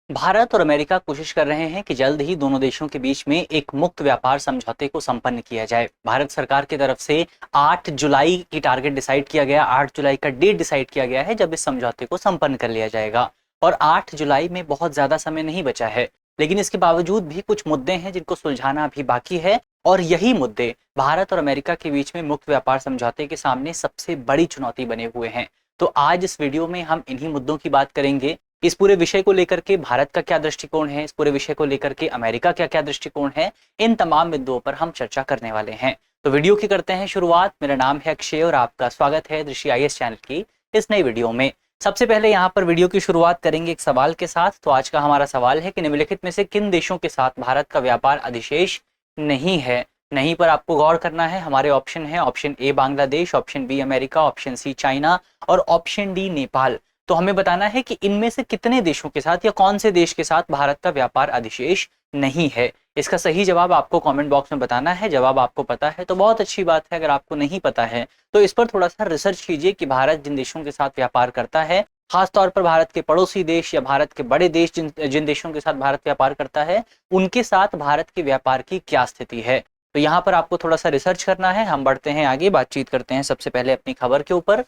भारत और अमेरिका कोशिश कर रहे हैं कि जल्द ही दोनों देशों के बीच में एक मुक्त व्यापार समझौते को संपन्न किया जाए। भारत सरकार की तरफ से 8 जुलाई की टारगेट डिसाइड किया गया, 8 जुलाई का डेट डिसाइड किया गया है जब इस समझौते को संपन्न कर लिया जाएगा। और 8 जुलाई में बहुत ज्यादा समय नहीं बचा है, लेकिन इसके बावजूद भी कुछ मुद्दे हैं जिनको सुलझाना अभी बाकी है। और यही मुद्दे भारत और अमेरिका के बीच में मुक्त व्यापार समझौते के सामने सबसे बड़ी चुनौती बने हुए हैं। तो आज इस वीडियो में हम इन्हीं मुद्दों की बात करेंगे। इस पूरे विषय को लेकर के भारत का क्या दृष्टिकोण है, इस पूरे विषय को लेकर के अमेरिका का क्या दृष्टिकोण है, इन तमाम बिंदुओं पर हम चर्चा करने वाले हैं। तो वीडियो की करते हैं शुरुआत। मेरा नाम है अक्षय और आपका स्वागत है दृष्टि आईएएस चैनल की इस नई वीडियो में। सबसे पहले यहाँ पर वीडियो की शुरुआत करेंगे एक सवाल के साथ। तो आज का हमारा सवाल है कि निम्नलिखित में से किन देशों के साथ भारत का व्यापार अधिशेष नहीं है। नहीं पर आपको गौर करना है। हमारे ऑप्शन है, option A Bangladesh, option B America, option C China और ऑप्शन डी नेपाल। तो हमें बताना है कि इनमें से कितने देशों के साथ या कौन से देश के साथ भारत का व्यापार अधिशेष नहीं है। इसका सही जवाब आपको कमेंट बॉक्स में बताना है। जवाब आपको पता है तो बहुत अच्छी बात है, अगर आपको नहीं पता है तो इस पर थोड़ा सा रिसर्च कीजिए कि भारत जिन देशों के साथ व्यापार करता है, खासतौर पर भारत के पड़ोसी देश या भारत के बड़े देश जिन जिन देशों के साथ भारत व्यापार करता है, उनके साथ भारत के व्यापार की क्या स्थिति है। तो यहाँ पर आपको थोड़ा सा रिसर्च करना है। हम बढ़ते हैं आगे, बातचीत करते हैं सबसे पहले अपनी खबर के ऊपर।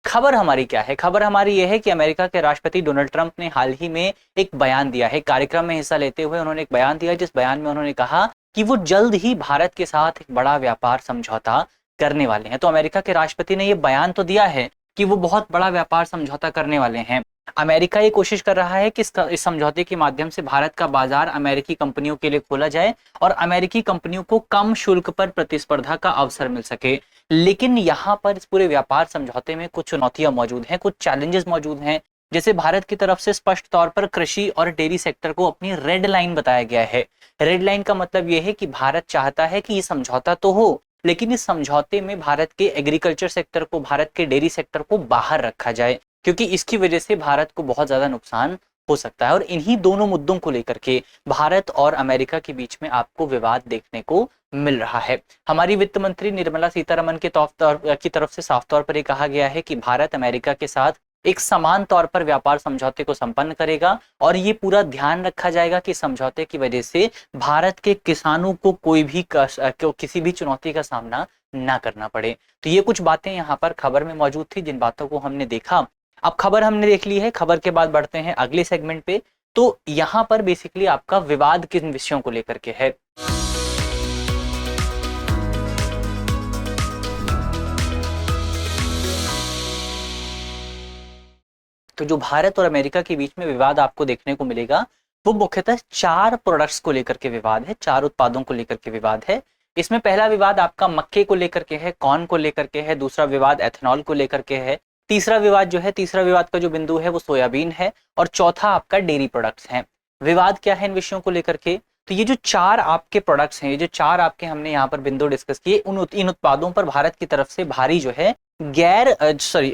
खबर हमारी क्या है? खबर हमारी यह है कि अमेरिका के राष्ट्रपति डोनाल्ड ट्रंप ने हाल ही में एक बयान दिया है। कार्यक्रम में हिस्सा लेते हुए उन्होंने एक बयान दिया, जिस बयान में उन्होंने कहा कि वो जल्द ही भारत के साथ एक बड़ा व्यापार समझौता करने वाले हैं। तो अमेरिका के राष्ट्रपति ने ये बयान तो दिया है कि वो बहुत बड़ा व्यापार समझौता करने वाले हैं। अमेरिका ये कोशिश कर रहा है कि इस समझौते के माध्यम से भारत का बाजार अमेरिकी कंपनियों के लिए खोला जाए और अमेरिकी कंपनियों को कम शुल्क पर प्रतिस्पर्धा का अवसर मिल सके। लेकिन यहाँ पर इस पूरे व्यापार समझौते में कुछ चुनौतियां मौजूद हैं, कुछ चैलेंजेस मौजूद हैं। जैसे भारत की तरफ से स्पष्ट तौर पर कृषि और डेयरी सेक्टर को अपनी रेड लाइन बताया गया है। रेड लाइन का मतलब यह है कि भारत चाहता है कि ये समझौता तो हो, लेकिन इस समझौते में भारत के एग्रीकल्चर सेक्टर को, भारत के डेयरी सेक्टर को बाहर रखा जाए, क्योंकि इसकी वजह से भारत को बहुत ज्यादा नुकसान हो सकता है। और इन्हीं दोनों मुद्दों को लेकर के भारत और अमेरिका के बीच में आपको विवाद देखने को मिल रहा है। हमारी वित्त मंत्री निर्मला सीतारमन की तरफ से साफ तौर पर यह कहा गया है कि भारत अमेरिका के साथ एक समान तौर पर व्यापार समझौते को संपन्न करेगा और ये पूरा ध्यान रखा जाएगा कि समझौते की वजह से भारत के किसानों को किसी भी चुनौती का सामना ना करना पड़े। तो ये कुछ बातें यहाँ पर खबर में मौजूद थी, जिन बातों को हमने देखा। अब खबर हमने देख ली है, खबर के बाद बढ़ते हैं अगले सेगमेंट पे। तो यहाँ पर बेसिकली आपका विवाद किन विषयों को लेकर के है। तो जो भारत और अमेरिका के बीच में विवाद आपको देखने को मिलेगा वो मुख्यतः 4 प्रोडक्ट्स को लेकर के विवाद है, 4 उत्पादों को लेकर के विवाद है। इसमें पहला विवाद आपका मक्के को लेकर के है, कॉर्न को लेकर के है। दूसरा विवाद एथेनॉल को लेकर के है। तीसरा विवाद का जो बिंदु है वो सोयाबीन है। और चौथा आपका डेयरी प्रोडक्ट्स हैं। विवाद क्या है इन विषयों को लेकर के? तो ये जो 4 आपके प्रोडक्ट्स हैं, ये जो 4 आपके हमने यहाँ पर बिंदु डिस्कस किए, इन उत्पादों पर भारत की तरफ से भारी जो है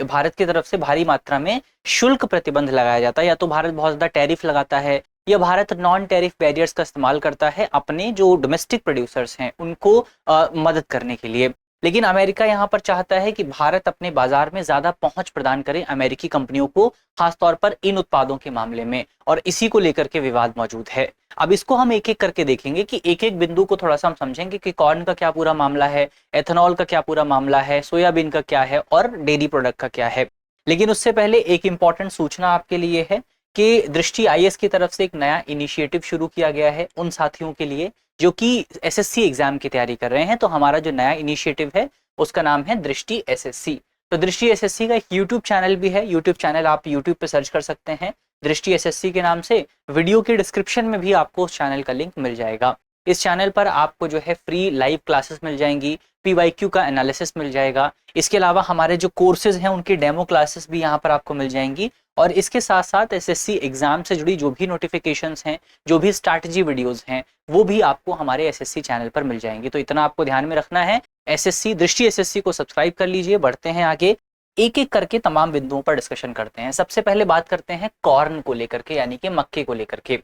भारत की तरफ से भारी मात्रा में शुल्क प्रतिबंध लगाया जाता है। या तो भारत बहुत ज्यादा टैरिफ लगाता है या भारत नॉन टैरिफ बैरियर्स का इस्तेमाल करता है अपने जो डोमेस्टिक प्रोड्यूसर्स हैं उनको मदद करने के लिए। लेकिन अमेरिका यहाँ पर चाहता है कि भारत अपने बाजार में ज्यादा पहुंच प्रदान करे अमेरिकी कंपनियों को, खासतौर पर इन उत्पादों के मामले में, और इसी को लेकर के विवाद मौजूद है। अब इसको हम एक एक करके देखेंगे कि एक एक बिंदु को थोड़ा सा हम समझेंगे कि कॉर्न का क्या पूरा मामला है, एथेनॉल का क्या पूरा मामला है, सोयाबीन का क्या है और डेयरी प्रोडक्ट का क्या है। लेकिन उससे पहले एक इंपॉर्टेंट सूचना आपके लिए है कि दृष्टि आईएएस की तरफ से एक नया इनिशिएटिव शुरू किया गया है उन साथियों के लिए जो कि एसएससी एग्जाम की तैयारी कर रहे हैं। तो हमारा जो नया इनिशिएटिव है उसका नाम है दृष्टि एसएससी। तो दृष्टि एसएससी का एक यूट्यूब चैनल भी है। यूट्यूब चैनल आप यूट्यूब पे सर्च कर सकते हैं दृष्टि एसएससी के नाम से। वीडियो के डिस्क्रिप्शन में भी आपको उस चैनल का लिंक मिल जाएगा। इस चैनल पर आपको जो है फ्री लाइव क्लासेस मिल जाएंगी, पीवाईक्यू का एनालिसिस मिल जाएगा। इसके अलावा हमारे जो कोर्सेज हैं उनकी डेमो क्लासेस भी यहाँ पर आपको मिल जाएंगी। और इसके साथ साथ एसएससी एग्जाम से जुड़ी जो भी नोटिफिकेशंस हैं, जो भी स्ट्रैटेजी वीडियोस हैं, वो भी आपको हमारे एसएससी चैनल पर मिल जाएंगी। तो इतना आपको ध्यान में रखना है। दृष्टि एसएससी को सब्सक्राइब कर लीजिए। बढ़ते हैं आगे, एक एक करके तमाम बिंदुओं पर डिस्कशन करते हैं। सबसे पहले बात करते हैं कॉर्न को लेकर के, यानी कि मक्के को लेकर के।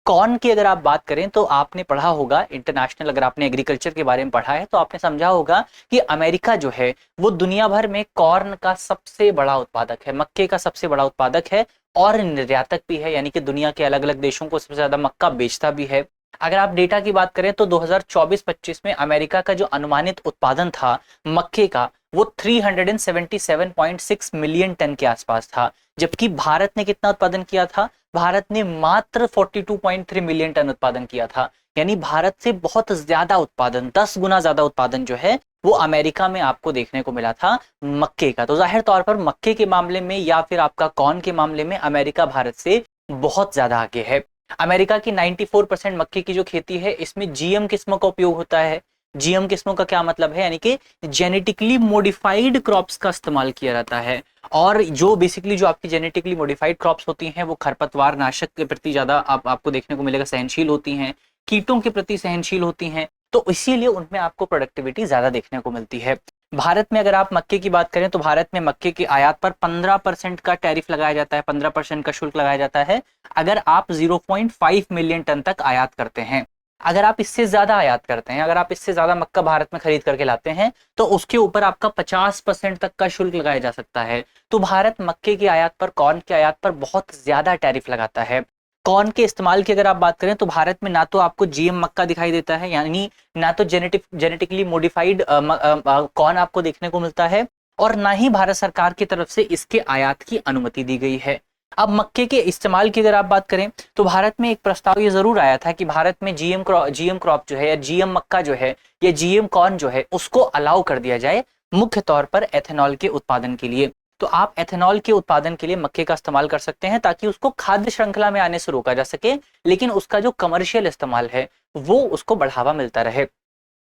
कॉर्न की अगर आप बात करें तो आपने पढ़ा होगा इंटरनेशनल, अगर आपने एग्रीकल्चर के बारे में पढ़ा है तो आपने समझा होगा कि अमेरिका जो है वो दुनिया भर में कॉर्न का सबसे बड़ा उत्पादक है, मक्के का सबसे बड़ा उत्पादक है। और निर्यातक भी है, यानी कि दुनिया के अलग अलग देशों को सबसे ज्यादा मक्का बेचता भी है। अगर आप डेटा की बात करें तो 2024-25 में अमेरिका का जो अनुमानित उत्पादन था मक्के का, वो 377.6 मिलियन टन के आसपास था। जबकि भारत ने कितना उत्पादन किया था? भारत ने मात्र 42.3 मिलियन टन उत्पादन किया था। यानी भारत से बहुत ज्यादा उत्पादन, 10 गुना ज्यादा उत्पादन जो है वो अमेरिका में आपको देखने को मिला था मक्के का। तो जाहिर तौर पर मक्के के मामले में या फिर आपका कॉर्न के मामले में अमेरिका भारत से बहुत ज्यादा आगे है। अमेरिका की 94% मक्के की जो खेती है इसमें जीएम किस्मों का उपयोग होता है। जीएम किस्मों का क्या मतलब है? यानी कि जेनेटिकली मॉडिफाइड क्रॉप्स का इस्तेमाल किया जाता है। और जो बेसिकली जो आपकी जेनेटिकली मॉडिफाइड क्रॉप्स होती हैं वो खरपतवार नाशक के प्रति ज्यादा आपको देखने को मिलेगा सहनशील होती हैं, कीटों के प्रति सहनशील होती हैं, तो इसीलिए उनमें आपको प्रोडक्टिविटी ज्यादा देखने को मिलती है। भारत में अगर आप मक्के की बात करें तो भारत में मक्के की आयात पर 15% का टैरिफ लगाया जाता है, 15% का शुल्क लगाया जाता है अगर आप 0.5 मिलियन टन तक आयात करते हैं। अगर आप इससे ज्यादा आयात करते हैं, अगर आप इससे ज्यादा मक्का भारत में खरीद करके लाते हैं तो उसके ऊपर आपका 50% तक का शुल्क लगाया जा सकता है। तो भारत मक्के की आयात पर, कॉर्न की आयात पर बहुत ज्यादा टैरिफ लगाता है। कॉर्न के इस्तेमाल की अगर आप बात करें तो भारत में ना तो आपको जीएम मक्का दिखाई देता है, यानी ना तो जेनेटिकली मॉडिफाइड कॉर्न आपको देखने को मिलता है, और ना ही भारत सरकार की तरफ से इसके आयात की अनुमति दी गई है। अब मक्के के इस्तेमाल की अगर आप बात करें तो भारत में एक प्रस्ताव ये जरूर आया था कि भारत में जीएम क्रॉप जो है या जीएम मक्का जो है या जीएम कॉर्न जो है उसको अलाउ कर दिया जाए, मुख्य तौर पर एथेनॉल के उत्पादन के लिए। तो आप एथेनॉल के उत्पादन के लिए मक्के का इस्तेमाल कर सकते हैं ताकि उसको खाद्य श्रृंखला में आने से रोका जा सके, लेकिन उसका जो कमर्शियल इस्तेमाल है वो उसको बढ़ावा मिलता रहे।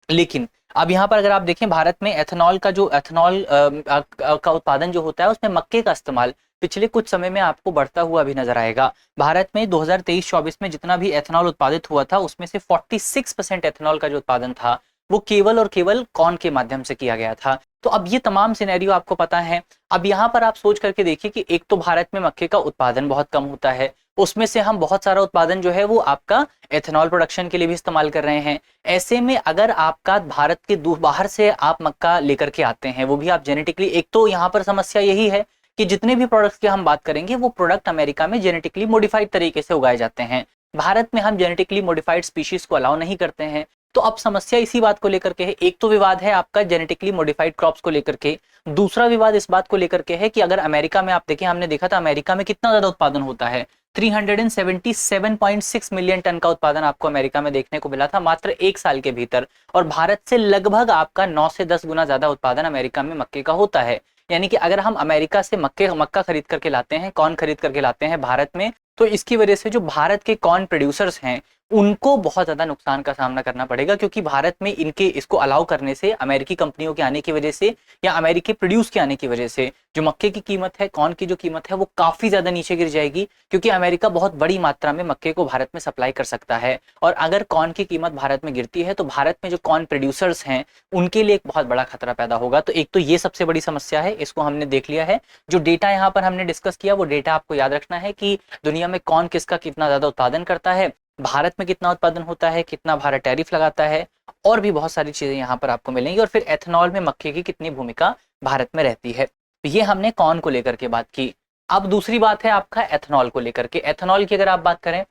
लेकिन अब यहाँ पर अगर आप देखें भारत में एथेनॉल का उत्पादन जो होता है उसमें मक्के का इस्तेमाल पिछले कुछ समय में आपको बढ़ता हुआ भी नजर आएगा। भारत में 2023-24 में जितना भी एथेनॉल उत्पादित हुआ था उसमें से 46% एथेनॉल का जो उत्पादन था वो केवल और केवल कॉर्न के माध्यम से किया गया था। तो अब ये तमाम सिनेरियो आपको पता है। अब यहाँ पर आप सोच करके देखिए कि एक तो भारत में मक्के का उत्पादन बहुत कम होता है, उसमें से हम बहुत सारा उत्पादन जो है वो आपका एथेनॉल प्रोडक्शन के लिए भी इस्तेमाल कर रहे हैं। ऐसे में अगर आपका भारत के बाहर से आप मक्का लेकर के आते हैं, वो भी आप जेनेटिकली, एक तो यहाँ पर समस्या यही है कि जितने भी प्रोडक्ट्स की हम बात करेंगे वो प्रोडक्ट अमेरिका में जेनेटिकली मॉडिफाइड तरीके से उगाए जाते हैं। भारत में हम जेनेटिकली मॉडिफाइड स्पीशीज को अलाउ नहीं करते हैं। तो अब समस्या इसी बात को लेकर के है। एक तो विवाद है आपका जेनेटिकली मॉडिफाइड क्रॉप्स को लेकर के, दूसरा विवाद इस बात को लेकर के है कि अगर अमेरिका में आप देखें, हमने देखा था अमेरिका में कितना ज्यादा उत्पादन होता है, 377.6 मिलियन टन का उत्पादन आपको अमेरिका में देखने को मिला था मात्र एक साल के भीतर, और भारत से लगभग आपका 9 से 10 गुना ज्यादा उत्पादन अमेरिका में मक्के का होता है। यानी कि अगर हम अमेरिका से मक्का खरीद करके लाते हैं, कॉर्न खरीद करके लाते हैं भारत में, तो इसकी वजह से जो भारत के कॉर्न प्रोड्यूसर्स हैं उनको बहुत ज्यादा नुकसान का सामना करना पड़ेगा, क्योंकि भारत में इनके इसको अलाउ करने से अमेरिकी कंपनियों के आने की वजह से या अमेरिकी प्रोड्यूस के आने की वजह से जो मक्के की कीमत है, कॉर्न की जो कीमत है वो काफी ज्यादा नीचे गिर जाएगी, क्योंकि अमेरिका बहुत बड़ी मात्रा में मक्के को भारत में सप्लाई कर सकता है। और अगर कॉर्न की कीमत भारत में गिरती है तो भारत में जो कॉर्न प्रोड्यूसर्स हैं उनके लिए एक बहुत बड़ा खतरा पैदा होगा। तो एक तो ये सबसे बड़ी समस्या है, इसको हमने देख लिया है। जो डेटा यहाँ पर हमने डिस्कस किया वो डेटा आपको याद रखना है कि दुनिया में कौन किसका कितना ज्यादा उत्पादन करता है, भारत में कितना उत्पादन होता है, कितना भारत टैरिफ लगाता है, और भी बहुत सारी चीजें यहाँ पर आपको मिलेंगी, और फिर एथेनॉल में मक्के की कितनी भूमिका भारत में रहती है। तो ये हमने कॉर्न को लेकर के बात की। अब दूसरी बात है आपका एथेनॉल को लेकर के। एथेनॉल की अगर आप बात करें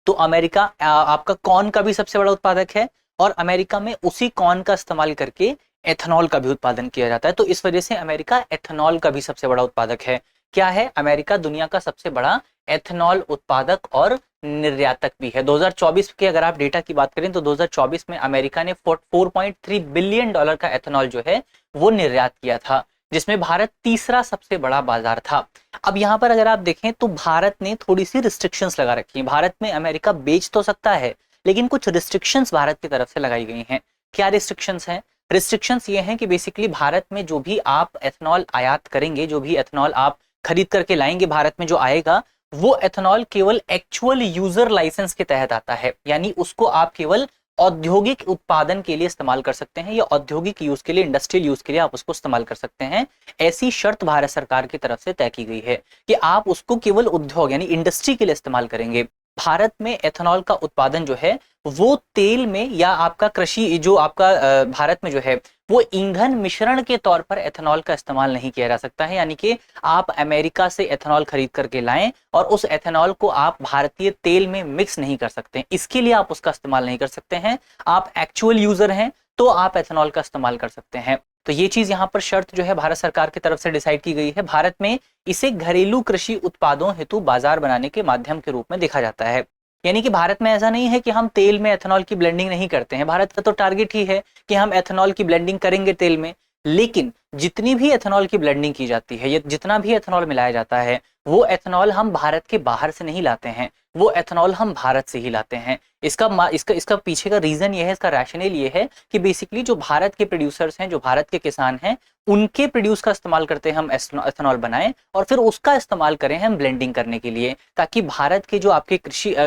तो अमेरिका आपका कॉर्न का भी सबसे बड़ा उत्पादक है, और अमेरिका में उसी कॉर्न का इस्तेमाल करके एथेनॉल का भी उत्पादन किया जाता है। तो इस वजह से अमेरिका एथेनॉल का भी सबसे बड़ा उत्पादक है। क्या है? अमेरिका दुनिया का सबसे बड़ा एथेनॉल उत्पादक और निर्यातक भी है। 2024 के अगर आप डेटा की बात करें तो 2024 में अमेरिका ने 4.3 बिलियन डॉलर का एथेनॉल जो है वो निर्यात किया था, जिसमें भारत तीसरा सबसे बड़ा बाजार था। अब यहाँ पर अगर आप देखें तो भारत ने थोड़ी सी रिस्ट्रिक्शंस लगा रखी हैं। भारत में अमेरिका बेच तो सकता है, लेकिन कुछ रिस्ट्रिक्शंस भारत की तरफ से लगाई गई हैं। क्या रिस्ट्रिक्शंस हैं? रिस्ट्रिक्शंस ये हैं कि बेसिकली भारत में जो भी आप एथेनॉल आयात करेंगे, जो भी एथेनॉल आप खरीद करके लाएंगे भारत में जो आएगा, वो एथेनॉल केवल एक्चुअल यूजर लाइसेंस के तहत आता है। यानी उसको आप केवल औद्योगिक उत्पादन के लिए इस्तेमाल कर सकते हैं, या औद्योगिक यूज के लिए, इंडस्ट्रियल यूज के लिए आप उसको इस्तेमाल कर सकते हैं। ऐसी शर्त भारत सरकार की तरफ से तय की गई है कि आप उसको केवल उद्योग यानी इंडस्ट्री के लिए इस्तेमाल करेंगे। भारत में एथेनॉल का उत्पादन जो है वो तेल में या आपका कृषि जो आपका भारत में जो है वो ईंधन मिश्रण के तौर पर एथेनॉल का इस्तेमाल नहीं किया जा सकता है। यानी कि आप अमेरिका से एथेनॉल खरीद करके लाएं और उस एथेनॉल को आप भारतीय तेल में मिक्स नहीं कर सकते, इसके लिए आप उसका इस्तेमाल नहीं कर सकते हैं। आप एक्चुअल यूजर हैं तो आप एथेनॉल का इस्तेमाल कर सकते हैं। तो ये चीज यहाँ पर शर्त जो है भारत सरकार की तरफ से डिसाइड की गई है। भारत में इसे घरेलू कृषि उत्पादों हेतु बाजार बनाने के माध्यम के रूप में देखा जाता है। यानी कि भारत में ऐसा नहीं है कि हम तेल में एथेनॉल की ब्लेंडिंग नहीं करते हैं, भारत का तो टारगेट ही है कि हम एथेनॉल की ब्लेंडिंग करेंगे तेल में। लेकिन जितनी भी एथेनॉल की ब्लेंडिंग की जाती है, ये जितना भी एथेनॉल मिलाया जाता है, वो एथेनॉल हम भारत के बाहर से नहीं लाते हैं, वो एथेनॉल हम भारत से ही लाते हैं। इसका पीछे का रीजन ये है, इसका रैशनल ये है कि बेसिकली जो भारत के प्रोड्यूसर्स हैं, जो भारत के किसान हैं, उनके प्रोड्यूस का इस्तेमाल करते हैं हम एथेनॉल बनाएं और फिर उसका इस्तेमाल करें हम ब्लेंडिंग करने के लिए, ताकि भारत के जो आपके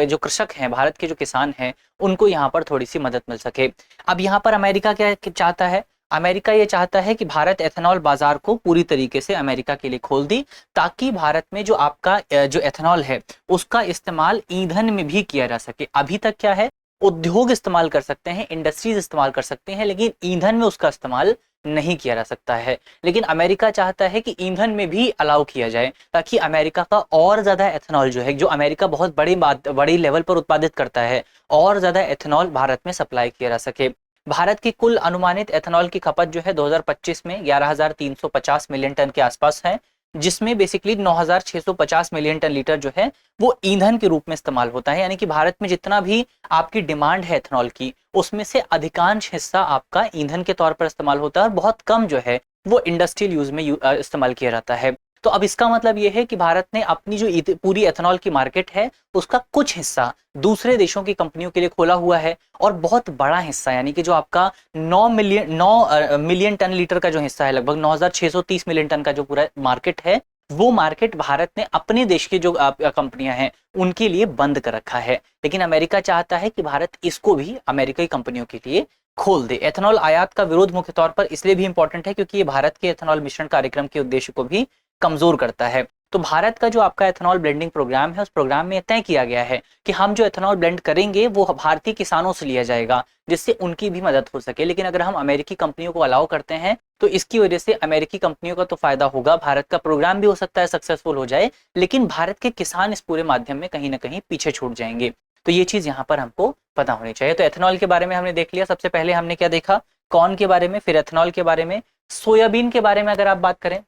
जो कृषक हैं, भारत के जो किसान हैं, उनको यहाँ पर थोड़ी सी मदद मिल सके। अब यहाँ पर अमेरिका क्या चाहता है? अमेरिका ये चाहता है कि भारत एथेनॉल बाजार को पूरी तरीके से अमेरिका के लिए खोल दी, ताकि भारत में जो आपका जो एथेनॉल है उसका इस्तेमाल ईंधन में भी किया जा सके। अभी तक क्या है, उद्योग इस्तेमाल कर सकते हैं, इंडस्ट्रीज इस्तेमाल कर सकते हैं, लेकिन ईंधन में उसका इस्तेमाल नहीं किया जा सकता है। लेकिन अमेरिका चाहता है कि ईंधन में भी अलाउ किया जाए, ताकि अमेरिका का और ज्यादा एथेनॉल जो है, जो अमेरिका बहुत बड़ी लेवल पर उत्पादित करता है, और ज्यादा एथेनॉल भारत में सप्लाई किया जा सके। भारत की कुल अनुमानित एथेनॉल की खपत जो है 2025 में 11,350 मिलियन टन के आसपास है, जिसमें बेसिकली 9,650 मिलियन टन लीटर जो है वो ईंधन के रूप में इस्तेमाल होता है। यानी कि भारत में जितना भी आपकी डिमांड है एथेनॉल की, उसमें से अधिकांश हिस्सा आपका ईंधन के तौर पर इस्तेमाल होता है और बहुत कम जो है वो इंडस्ट्रियल यूज में इस्तेमाल किया जाता है। तो अब इसका मतलब ये है कि भारत ने अपनी जो पूरी एथेनॉल की मार्केट है उसका कुछ हिस्सा दूसरे देशों की कंपनियों के लिए खोला हुआ है, और बहुत बड़ा हिस्सा, यानी कि जो आपका 9 मिलियन टन लीटर का जो हिस्सा है, लगभग 9,630 मिलियन टन का जो पूरा मार्केट है, वो मार्केट भारत ने अपने देश की जो कंपनियां हैं उनके लिए बंद कर रखा है। लेकिन अमेरिका चाहता है कि भारत इसको भी अमेरिकी कंपनियों के लिए खोल दे। एथेनॉल आयात का विरोध मुख्य तौर पर इसलिए भी इंपॉर्टेंट है क्योंकि ये भारत के एथेनॉल मिश्रण कार्यक्रम के उद्देश्य को भी कमजोर करता है। तो भारत का जो आपका एथेनॉल ब्लेंडिंग प्रोग्राम है, उस प्रोग्राम में तय किया गया है कि हम जो एथेनॉल ब्लेंड करेंगे वो भारतीय किसानों से लिया जाएगा, जिससे उनकी भी मदद हो सके। लेकिन अगर हम अमेरिकी कंपनियों को अलाउ करते हैं तो इसकी वजह से अमेरिकी कंपनियों का तो फायदा होगा, भारत का प्रोग्राम भी हो सकता है सक्सेसफुल हो जाए, लेकिन भारत के किसान इस पूरे माध्यम में कहीं ना कहीं पीछे छूट जाएंगे। तो ये चीज यहाँ पर हमको पता होनी चाहिए। तो एथेनॉल के बारे में हमने देख लिया। सबसे पहले हमने क्या देखा? कॉर्न के बारे में, फिर एथेनॉल के बारे में। सोयाबीन के बारे में अगर आप बात करें,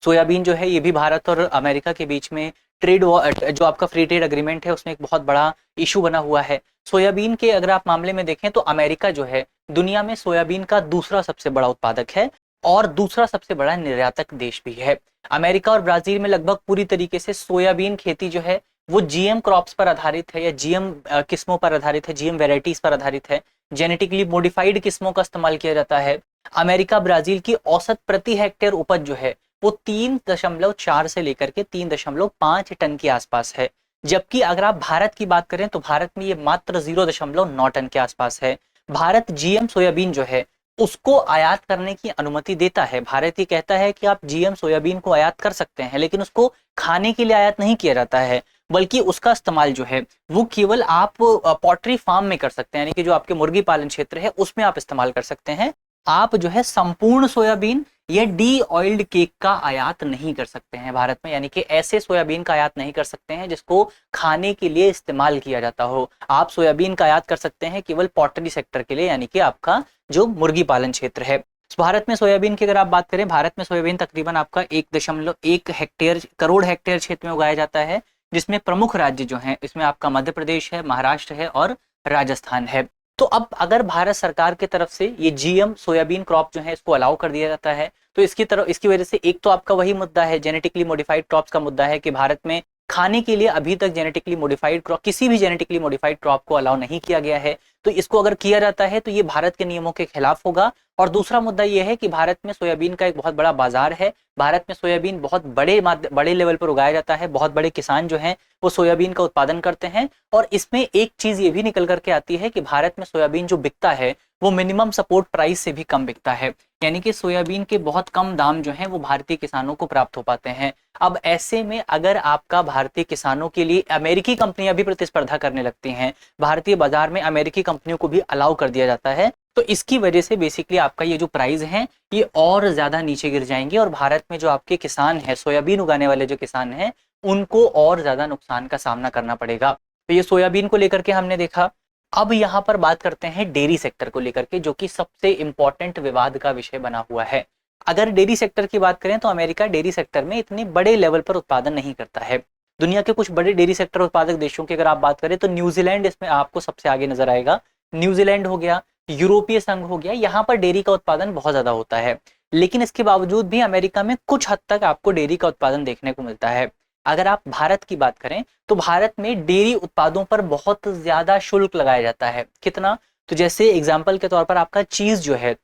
सोयाबीन जो है ये भी भारत और अमेरिका के बीच में ट्रेड जो आपका फ्री ट्रेड एग्रीमेंट है उसमें एक बहुत बड़ा इशू बना हुआ है। सोयाबीन के अगर आप मामले में देखें तो अमेरिका जो है दुनिया में सोयाबीन का दूसरा सबसे बड़ा उत्पादक है और दूसरा सबसे बड़ा निर्यातक देश भी है। अमेरिका और ब्राजील में लगभग पूरी तरीके से सोयाबीन खेती जो है वो जीएम क्रॉप्स पर आधारित है, या जीएम किस्मों पर आधारित है, जीएम वेराइटीज पर आधारित है। जेनेटिकली मॉडिफाइड किस्मों का इस्तेमाल किया जाता है। अमेरिका ब्राजील की औसत प्रति हेक्टेयर उपज जो है वो 3.4 से लेकर के 3.5 टन के आसपास है। जबकि अगर आप भारत की बात करें तो भारत में ये मात्र 0.9 टन के आसपास है। भारत जीएम सोयाबीन जो है उसको आयात करने की अनुमति देता है। भारत ये कहता है कि आप जीएम सोयाबीन को आयात कर सकते हैं, लेकिन उसको खाने के लिए आयात नहीं किया जाता है, बल्कि उसका इस्तेमाल जो है वो केवल आप पोल्ट्री फार्म में कर सकते हैं, यानी कि जो आपके मुर्गी पालन क्षेत्र है उसमें आप इस्तेमाल कर सकते हैं। आप जो है संपूर्ण सोयाबीन या डी ऑयल्ड केक का आयात नहीं कर सकते हैं भारत में, यानी कि ऐसे सोयाबीन का आयात नहीं कर सकते हैं जिसको खाने के लिए इस्तेमाल किया जाता हो। आप सोयाबीन का आयात कर सकते हैं केवल पोल्ट्री सेक्टर के लिए, यानी कि आपका जो मुर्गी पालन क्षेत्र है। भारत में सोयाबीन की अगर आप बात करें, भारत में सोयाबीन तकरीबन आपका 1.1 करोड़ हेक्टेयर क्षेत्र में उगाया जाता है, जिसमें प्रमुख राज्य जो हैं इसमें आपका मध्य प्रदेश है, महाराष्ट्र है और राजस्थान है। तो अब अगर भारत सरकार की तरफ से ये जीएम सोयाबीन क्रॉप जो है इसको अलाउ कर दिया जाता है, तो इसकी वजह से एक तो आपका वही मुद्दा है, जेनेटिकली मॉडिफाइड क्रॉप्स का मुद्दा है कि भारत में खाने के लिए अभी तक जेनेटिकली मॉडिफाइड क्रॉप, किसी भी जेनेटिकली मॉडिफाइड क्रॉप को अलाउ नहीं किया गया है। तो इसको अगर किया जाता है तो ये भारत के नियमों के खिलाफ होगा। और दूसरा मुद्दा ये है कि भारत में सोयाबीन का एक बहुत बड़ा बाजार है। भारत में सोयाबीन बहुत बड़े लेवल पर उगाया जाता है। बहुत बड़े किसान जो हैं वो सोयाबीन का उत्पादन करते हैं। और इसमें एक चीज ये भी निकल करके आती है कि भारत में सोयाबीन जो बिकता है वो मिनिमम सपोर्ट प्राइस से भी कम बिकता है, यानी कि सोयाबीन के बहुत कम दाम जो हैं वो भारतीय किसानों को प्राप्त हो पाते हैं। अब ऐसे में अगर आपका भारतीय किसानों के लिए अमेरिकी कंपनियां भी प्रतिस्पर्धा करने लगती हैं, भारतीय बाजार में अमेरिकी कंपनियों को भी अलाउ कर दिया जाता है, तो इसकी वजह से बेसिकली आपका ये जो प्राइस है ये और ज्यादा नीचे गिर जाएंगे और भारत में जो आपके किसान हैं, सोयाबीन उगाने वाले जो किसान हैं, उनको और ज्यादा नुकसान का सामना करना पड़ेगा। तो ये सोयाबीन को लेकर के हमने देखा। अब यहाँ पर बात करते हैं डेयरी सेक्टर को लेकर के, जो कि सबसे इंपॉर्टेंट विवाद का विषय बना हुआ है। अगर डेयरी सेक्टर की बात करें तो अमेरिका डेयरी सेक्टर में इतने बड़े लेवल पर उत्पादन नहीं करता है। दुनिया के कुछ बड़े डेयरी सेक्टर उत्पादक देशों की अगर आप बात करें तो न्यूजीलैंड इसमें आपको सबसे आगे नजर आएगा। न्यूजीलैंड हो गया, यूरोपीय संघ हो गया, यहाँ पर डेयरी का उत्पादन बहुत ज्यादा होता है। लेकिन इसके बावजूद भी अमेरिका में कुछ हद तक आपको डेयरी का उत्पादन देखने को मिलता है। अगर आप भारत की बात करें तो भारत में डेयरी उत्पादों पर बहुत ज्यादा शुल्क लगाया जाता है। कितना? तो जैसे एग्जाम्पल के तौर पर आपका चीज जो है,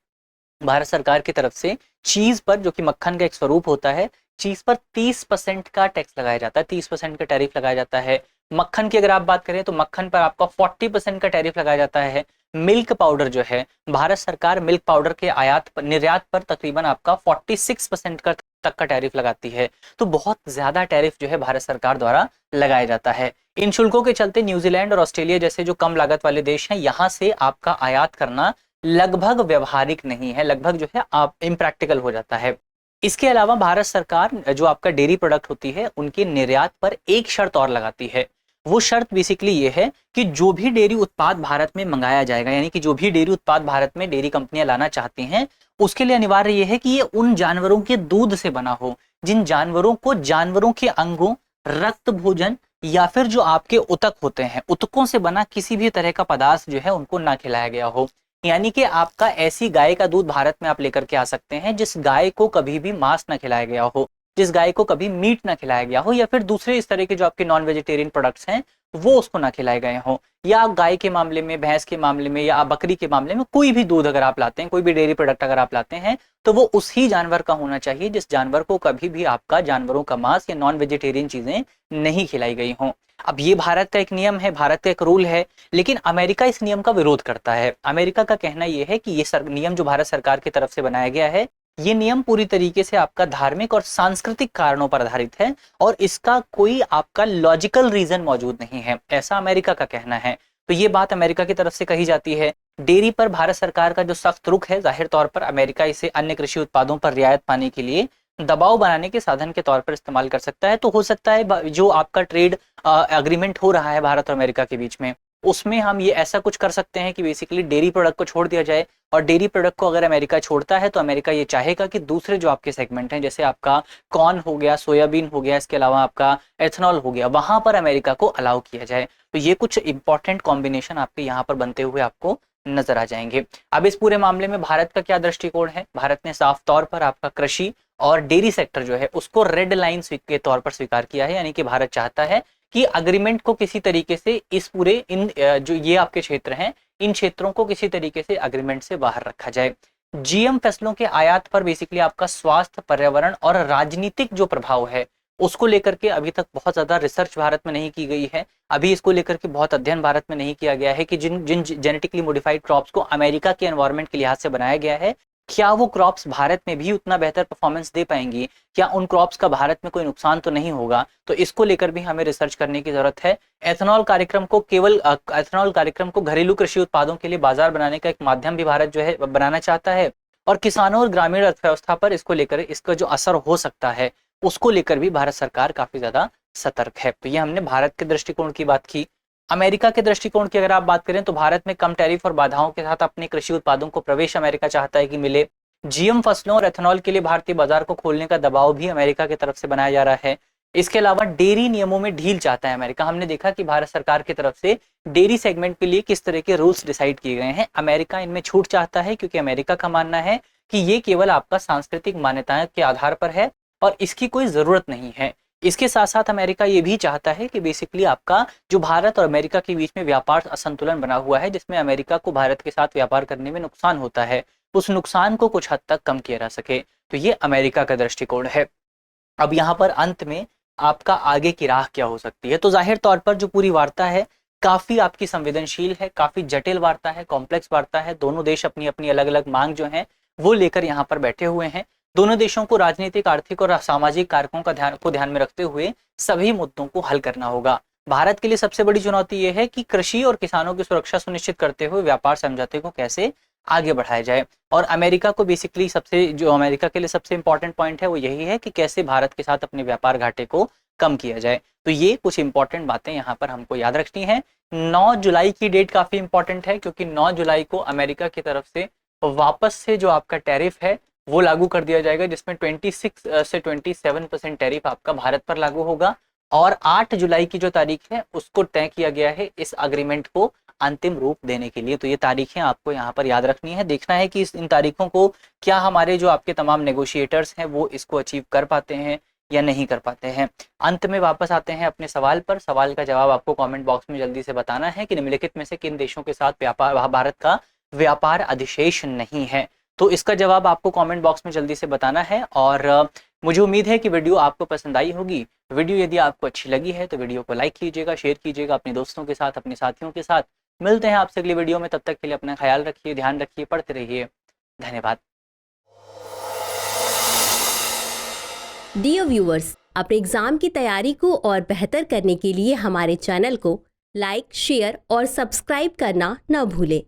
भारत सरकार की तरफ से चीज पर, जो कि मक्खन का एक स्वरूप होता है, चीज पर 30% का टैक्स लगाया जाता है, 30% का टैरिफ लगाया जाता है। मक्खन की अगर आप बात करें तो मक्खन पर आपका 40% का टैरिफ लगाया जाता है। मिल्क पाउडर जो है, भारत सरकार मिल्क पाउडर के निर्यात पर तकरीबन आपका 46% का तक का टैरिफ लगाती है। तो बहुत ज्यादा टैरिफ जो है भारत सरकार द्वारा लगाया जाता है। इन शुल्कों के चलते न्यूजीलैंड और ऑस्ट्रेलिया जैसे जो कम लागत वाले देश हैं, यहाँ से आपका आयात करना लगभग व्यवहारिक नहीं है, लगभग जो है आप इम्प्रैक्टिकल हो जाता है। इसके अलावा भारत सरकार जो आपका डेयरी प्रोडक्ट होती है उनके निर्यात पर एक शर्त और लगाती है। वो शर्त बेसिकली ये है कि जो भी डेयरी उत्पाद भारत में मंगाया जाएगा, यानी कि जो भी डेयरी उत्पाद भारत में डेयरी कंपनियां लाना चाहती हैं, उसके लिए अनिवार्य ये है कि ये उन जानवरों के दूध से बना हो जिन जानवरों को जानवरों के अंगों, रक्त, भोजन या फिर जो आपके उतक होते हैं, उतकों से बना किसी भी तरह का पदार्थ जो है उनको ना खिलाया गया हो। यानी कि आपका ऐसी गाय का दूध भारत में आप लेकर के आ सकते हैं जिस गाय को कभी भी मांस ना खिलाया गया हो, जिस गाय को कभी मीट ना खिलाया गया हो, या फिर दूसरे इस तरह के जो आपके नॉन वेजिटेरियन प्रोडक्ट्स हैं वो उसको ना खिलाए गए हों। या आप गाय के मामले में, भैंस के मामले में, या आप बकरी के मामले में कोई भी दूध अगर आप लाते हैं, कोई भी डेयरी प्रोडक्ट अगर आप लाते हैं, तो वो उस ही जानवर का होना चाहिए जिस जानवर को कभी भी आपका जानवरों का मांस या नॉन वेजिटेरियन चीजें नहीं खिलाई गई हों। अब ये भारत का एक नियम है, भारत का एक रूल है, लेकिन अमेरिका इस नियम का विरोध करता है। अमेरिका का कहना यह है कि ये नियम जो भारत सरकार की तरफ से बनाया गया है, ये नियम पूरी तरीके से आपका धार्मिक और सांस्कृतिक कारणों पर आधारित है और इसका कोई आपका लॉजिकल रीजन मौजूद नहीं है, ऐसा अमेरिका का कहना है। तो ये बात अमेरिका की तरफ से कही जाती है। डेयरी पर भारत सरकार का जो सख्त रुख है, जाहिर तौर पर अमेरिका इसे अन्य कृषि उत्पादों पर रियायत पाने के लिए दबाव बनाने के साधन के तौर पर इस्तेमाल कर सकता है। तो हो सकता है जो आपका ट्रेड एग्रीमेंट हो रहा है भारत और अमेरिका के बीच में, उसमें हम ये ऐसा कुछ कर सकते हैं कि बेसिकली डेयरी प्रोडक्ट को छोड़ दिया जाए। और डेयरी प्रोडक्ट को अगर अमेरिका छोड़ता है तो अमेरिका ये चाहेगा कि दूसरे जो आपके सेगमेंट हैं, जैसे आपका कॉर्न हो गया, सोयाबीन हो गया, इसके अलावा आपका एथेनॉल हो गया, वहां पर अमेरिका को अलाउ किया जाए। तो ये कुछ इंपॉर्टेंट कॉम्बिनेशन आपके यहाँ पर बनते हुए आपको नजर आ जाएंगे। अब इस पूरे मामले में भारत का क्या दृष्टिकोण है? भारत ने साफ तौर पर आपका कृषि और डेयरी सेक्टर जो है उसको रेड लाइन के तौर पर स्वीकार किया है। यानी कि भारत चाहता है कि अग्रीमेंट को किसी तरीके से इस पूरे जो ये आपके क्षेत्र हैं, इन क्षेत्रों को किसी तरीके से अग्रीमेंट से बाहर रखा जाए। जीएम फसलों के आयात पर बेसिकली आपका स्वास्थ्य, पर्यावरण और राजनीतिक जो प्रभाव है उसको लेकर के अभी तक बहुत ज्यादा रिसर्च भारत में नहीं की गई है। अभी इसको लेकर के बहुत अध्ययन भारत में नहीं किया गया है कि जिन जिन जेनेटिकली मॉडिफाइड क्रॉप्स को अमेरिका के एनवायरनमेंट के लिहाज से बनाया गया है, क्या वो क्रॉप्स भारत में भी उतना बेहतर परफॉर्मेंस दे पाएंगी, क्या उन क्रॉप्स का भारत में कोई नुकसान तो नहीं होगा। तो इसको लेकर भी हमें रिसर्च करने की जरूरत है। एथेनॉल कार्यक्रम को घरेलू कृषि उत्पादों के लिए बाजार बनाने का एक माध्यम भी भारत जो है बनाना चाहता है। और किसानों और ग्रामीण अर्थव्यवस्था पर इसको लेकर इसका जो असर हो सकता है उसको लेकर भी भारत सरकार काफी ज्यादा सतर्क है। तो ये हमने भारत के दृष्टिकोण की बात की। अमेरिका के दृष्टिकोण की अगर आप बात करें तो भारत में कम टैरिफ और बाधाओं के साथ अपने कृषि उत्पादों को प्रवेश अमेरिका चाहता है कि मिले। जीएम फसलों और एथेनॉल के लिए भारतीय बाजार को खोलने का दबाव भी अमेरिका की तरफ से बनाया जा रहा है। इसके अलावा डेयरी नियमों में ढील चाहता है अमेरिका। हमने देखा कि भारत सरकार की तरफ से डेयरी सेगमेंट के लिए किस तरह के रूल्स डिसाइड किए गए हैं, अमेरिका इनमें छूट चाहता है, क्योंकि अमेरिका का मानना है कि ये केवल आपका सांस्कृतिक मान्यताओं के आधार पर है और इसकी कोई जरूरत नहीं है। इसके साथ साथ अमेरिका ये भी चाहता है कि बेसिकली आपका जो भारत और अमेरिका के बीच में व्यापार असंतुलन बना हुआ है, जिसमें अमेरिका को भारत के साथ व्यापार करने में नुकसान होता है, उस नुकसान को कुछ हद तक कम किया जा सके। तो ये अमेरिका का दृष्टिकोण है। अब यहाँ पर अंत में आपका आगे की राह क्या हो सकती है, तो जाहिर तौर पर जो पूरी वार्ता है काफी आपकी संवेदनशील है, काफी जटिल वार्ता है, कॉम्प्लेक्स वार्ता है। दोनों देश अपनी अपनी अलग अलग मांग जो है वो लेकर यहाँ पर बैठे हुए हैं। दोनों देशों को राजनीतिक, आर्थिक और सामाजिक कारकों का ध्यान में रखते हुए सभी मुद्दों को हल करना होगा। भारत के लिए सबसे बड़ी चुनौती यह है कि कृषि और किसानों की सुरक्षा सुनिश्चित करते हुए व्यापार समझौते को कैसे आगे बढ़ाया जाए। और अमेरिका को बेसिकली अमेरिका के लिए सबसे इंपॉर्टेंट पॉइंट है वो यही है कि कैसे भारत के साथ अपने व्यापार घाटे को कम किया जाए। तो ये कुछ इंपॉर्टेंट बातें यहाँ पर हमको याद रखनी है। 9 जुलाई की डेट काफी इंपॉर्टेंट है, क्योंकि 9 जुलाई को अमेरिका की तरफ से वापस से जो आपका टैरिफ है वो लागू कर दिया जाएगा, जिसमें 26 से 27% टैरिफ आपका भारत पर लागू होगा। और 8 जुलाई की जो तारीख है उसको तय किया गया है इस अग्रीमेंट को अंतिम रूप देने के लिए। तो ये तारीखें आपको यहाँ पर याद रखनी है। देखना है कि इन तारीखों को क्या हमारे जो आपके तमाम नेगोशिएटर्स हैं वो इसको अचीव कर पाते हैं या नहीं कर पाते हैं। अंत में वापस आते हैं अपने सवाल पर। सवाल का जवाब आपको कमेंट बॉक्स में जल्दी से बताना है कि निम्नलिखित में से किन देशों के साथ भारत का व्यापार अधिशेष नहीं है। तो इसका जवाब आपको कमेंट बॉक्स में जल्दी से बताना है। और मुझे उम्मीद है कि वीडियो आपको पसंद आई होगी। वीडियो यदि आपको अच्छी लगी है तो वीडियो को लाइक कीजिएगा, शेयर कीजिएगा अपने दोस्तों के साथ, अपने साथियों के साथ। मिलते हैं आपसे अगली वीडियो में, तब तक के लिए अपना ख्याल रखिए, ध्यान रखिए, पढ़ते रहिए। धन्यवाद। डियर व्यूअर्स, अपने एग्जाम की तैयारी को और बेहतर करने के लिए हमारे चैनल को लाइक, शेयर और सब्सक्राइब करना न भूलें।